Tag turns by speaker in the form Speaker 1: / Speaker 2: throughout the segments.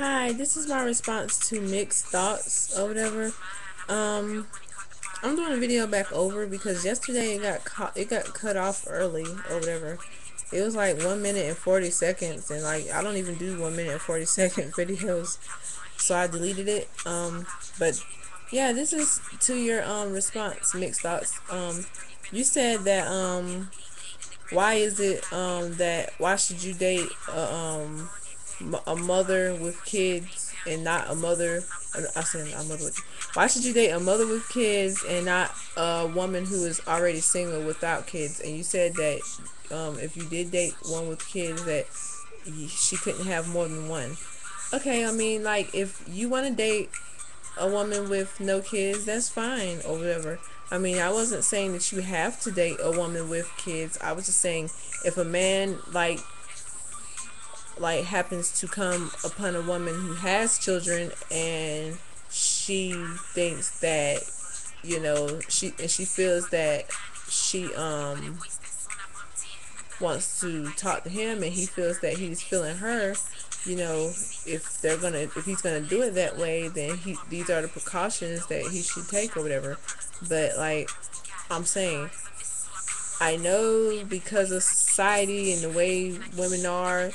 Speaker 1: Hi, this is my response to mixed thoughts or whatever. Um, I'm doing a video back over because yesterday it got cut off early or whatever. It was like 1 minute and 40 seconds, and like I don't even do 1 minute and 40 second videos, so I deleted it. But yeah, this is to your response, mixed thoughts. You said that why is it that why should you date a mother with kids and not a mother? I said a mother with. Why should you date a mother with kids and not a woman who is already single without kids? And you said that if you did date one with kids, that she couldn't have more than one. Okay, I mean, like if you want to date a woman with no kids, that's fine or whatever. I mean, I wasn't saying that you have to date a woman with kids. I was just saying if a man happens to come upon a woman who has children and she thinks that she feels that she wants to talk to him and he feels that he's feeling her, you know, if he's gonna do it that way, then these are the precautions that he should take or whatever. But like I'm saying, I know because of society and the way women are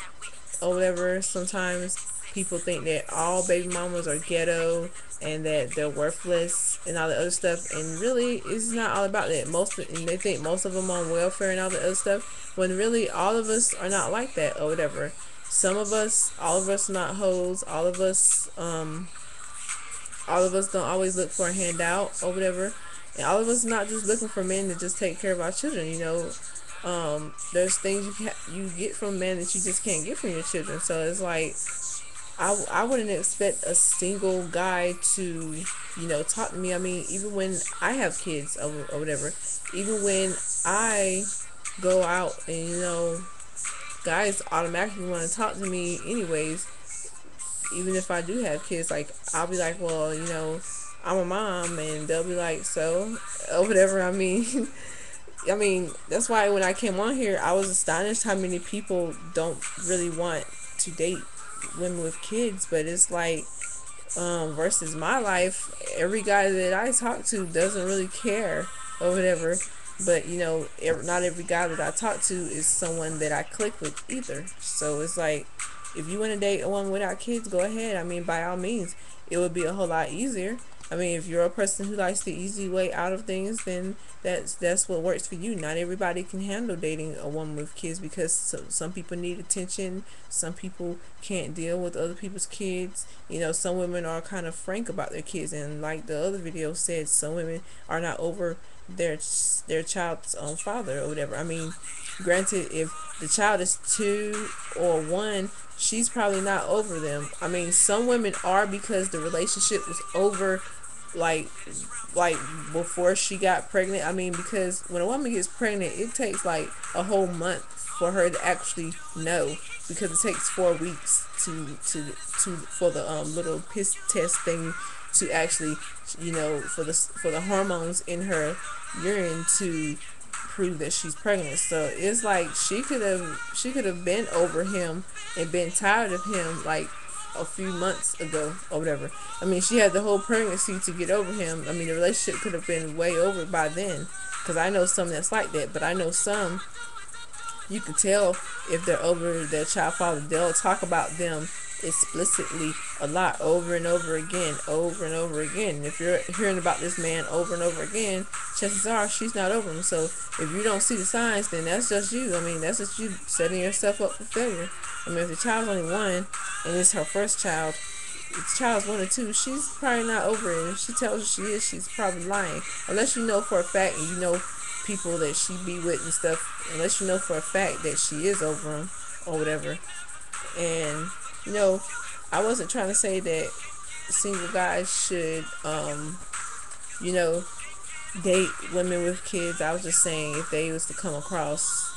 Speaker 1: or whatever, sometimes people think that all baby mamas are ghetto and that they're worthless and all the other stuff, and really it's not all about that. And they think most of them on welfare and all the other stuff, when really all of us are not like that or whatever. All of us are not hoes. All of us don't always look for a handout or whatever, and all of us not just looking for men to just take care of our children. There's things you get from men that you just can't get from your children. So it's like I wouldn't expect a single guy to talk to me. I mean, even when I have kids or whatever, even when I go out and guys automatically want to talk to me anyways, even if I do have kids. Like I'll be like, well, I'm a mom, and they'll be like, so or whatever. I mean, I mean, that's why when I came on here, I was astonished how many people don't really want to date women with kids. But it's like, versus my life, every guy that I talk to doesn't really care or whatever. But not every guy that I talk to is someone that I click with either. So it's like, if you want to date a woman without kids, go ahead. I mean, by all means, it would be a whole lot easier. I mean, if you're a person who likes the easy way out of things, then that's what works for you. Not everybody can handle dating a woman with kids because some people need attention. Some people can't deal with other people's kids. Some women are kind of frank about their kids, and like the other video said, some women are not over their child's father or whatever. I mean, granted, if the child is 2 or 1, she's probably not over them. I mean, some women are because the relationship was over, like like before she got pregnant. I mean, because when a woman gets pregnant, it takes like a whole month for her to actually know, because it takes 4 weeks to for the little piss test thing to actually, for the hormones in her urine to prove that she's pregnant. So it's like she could have been over him and been tired of him like a few months ago or whatever. I mean, she had the whole pregnancy to get over him. I mean, the relationship could have been way over by then. Because I know some that's like that, but I know some you can tell if they're over their child father. They'll talk about them explicitly a lot, over and over again, over and over again. And if you're hearing about this man over and over again, chances are she's not over him. So if you don't see the signs, then that's just you. I mean, that's just you setting yourself up for failure. I mean, if the child's only 1 and it's her first child, if the child's 1 or 2, she's probably not over it. And if she tells you she is, she's probably lying. Unless you know for a fact, and you know people that she be with and stuff, unless you know for a fact that she is over him or whatever. And I wasn't trying to say that single guys should you know date women with kids. I was just saying, if they was to come across,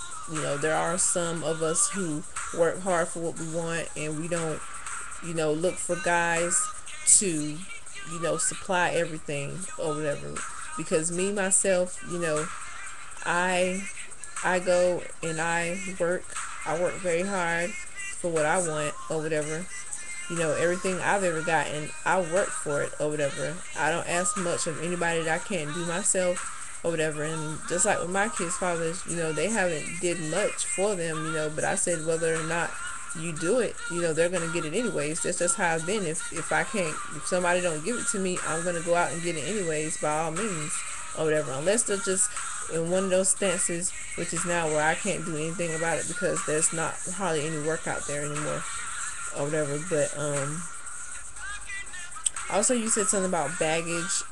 Speaker 1: there are some of us who work hard for what we want, and we don't look for guys to supply everything or whatever. Because me myself, I I go and I work very hard for what I want or whatever. everything I've ever gotten, I work for it or whatever. I don't ask much of anybody that I can't do myself or whatever. And just like with my kids' fathers, they haven't did much for them, but I said whether or not you do it, they're gonna get it anyways. That's just how I've been. If somebody don't give it to me, I'm gonna go out and get it anyways by all means or whatever. Unless they're just in one of those stances, which is now where I can't do anything about it because there's not hardly any work out there anymore or whatever. But also you said something about baggage.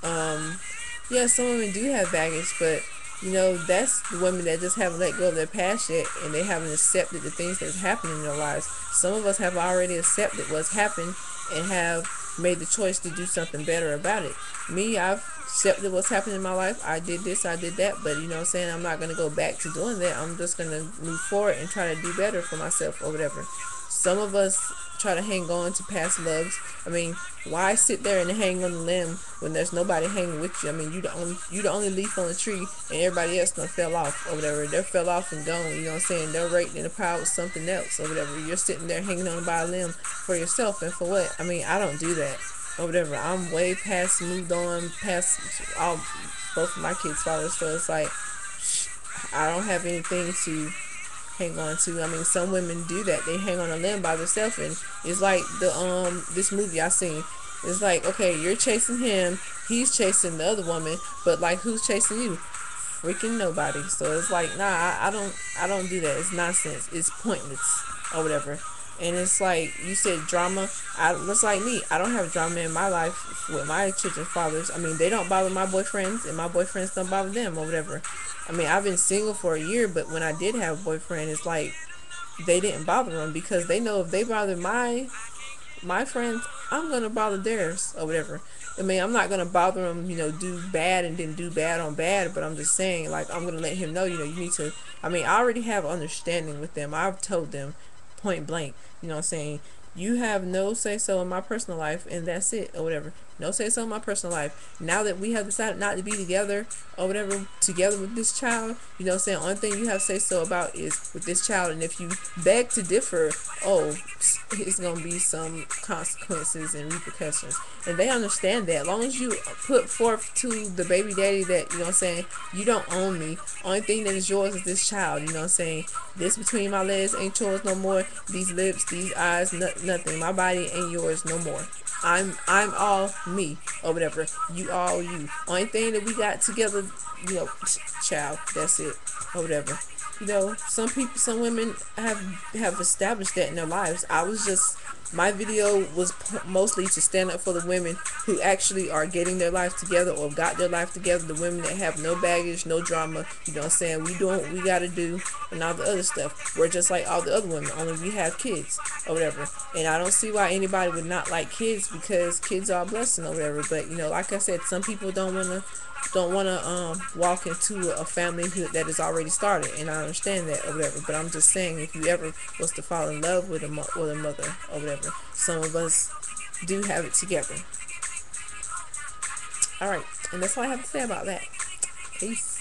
Speaker 1: Yeah, some women do have baggage, but that's the women that just haven't let go of their past yet, and they haven't accepted the things that's happening in their lives. Some of us have already accepted what's happened and have made the choice to do something better about it. Me, I've accepted what's happening in my life. I did this, I did that, but what I'm saying, I'm not going to go back to doing that. I'm just going to move forward and try to do better for myself or whatever. Some of us try to hang on to past loves. I mean, why sit there and hang on the limb when there's nobody hanging with you? I mean, you the only leaf on the tree, and everybody else done fell off or whatever. They fell off and gone. You know what I'm saying? They're right in the pile with something else or whatever. You're sitting there hanging on by a limb for yourself, and for what? I mean, I don't do that or whatever. I'm way past, moved on, past all both of my kids' fathers. So it's like I don't have anything to hang on to. I mean, some women do that. They hang on a limb by themselves, and it's like this movie I seen. It's like, okay, you're chasing him, he's chasing the other woman, but like, who's chasing you? Freaking nobody. So it's like, nah, I don't do that. It's nonsense. It's pointless or whatever. And it's like you said, drama. Looks like me. I don't have drama in my life with my children's fathers. I mean, they don't bother my boyfriends, and my boyfriends don't bother them or whatever. I mean, I've been single for a year, but when I did have a boyfriend, it's like they didn't bother them because they know if they bother my friends, I'm gonna bother theirs or whatever. I mean, I'm not gonna bother them, do bad and then do bad on bad, but I'm just saying, like, I'm gonna let him know, you need to. I mean, I already have understanding with them. I've told them point blank, what I'm saying, you have no say so in my personal life, and that's it or whatever. No say so in my personal life. Now that we have decided not to be together or whatever, together with this child, what I'm saying, only thing you have say so about is with this child. And if you beg to differ, it's gonna be some consequences and repercussions. And they understand that. As long as you put forth to the baby daddy that, what I'm saying, you don't own me. Only thing that is yours is this child, what I'm saying. This between my legs ain't yours no more. These lips, these eyes, nothing. My body ain't yours no more. I'm all me or whatever. You all you. Only thing that we got together, child. That's it or whatever. Some women have established that in their lives. My video was mostly to stand up for the women who actually are getting their life together or got their life together. The women that have no baggage, no drama. What I'm saying, we doing what we gotta do and all the other stuff. We're just like all the other women, only we have kids or whatever. And I don't see why anybody would not like kids, because kids are a blessing or whatever. But like I said, some people don't wanna walk into a family that is already started, and I understand that or whatever. But I'm just saying, if you ever was to fall in love with a mother or whatever, some of us do have it together. All right, and that's all I have to say about that. Peace.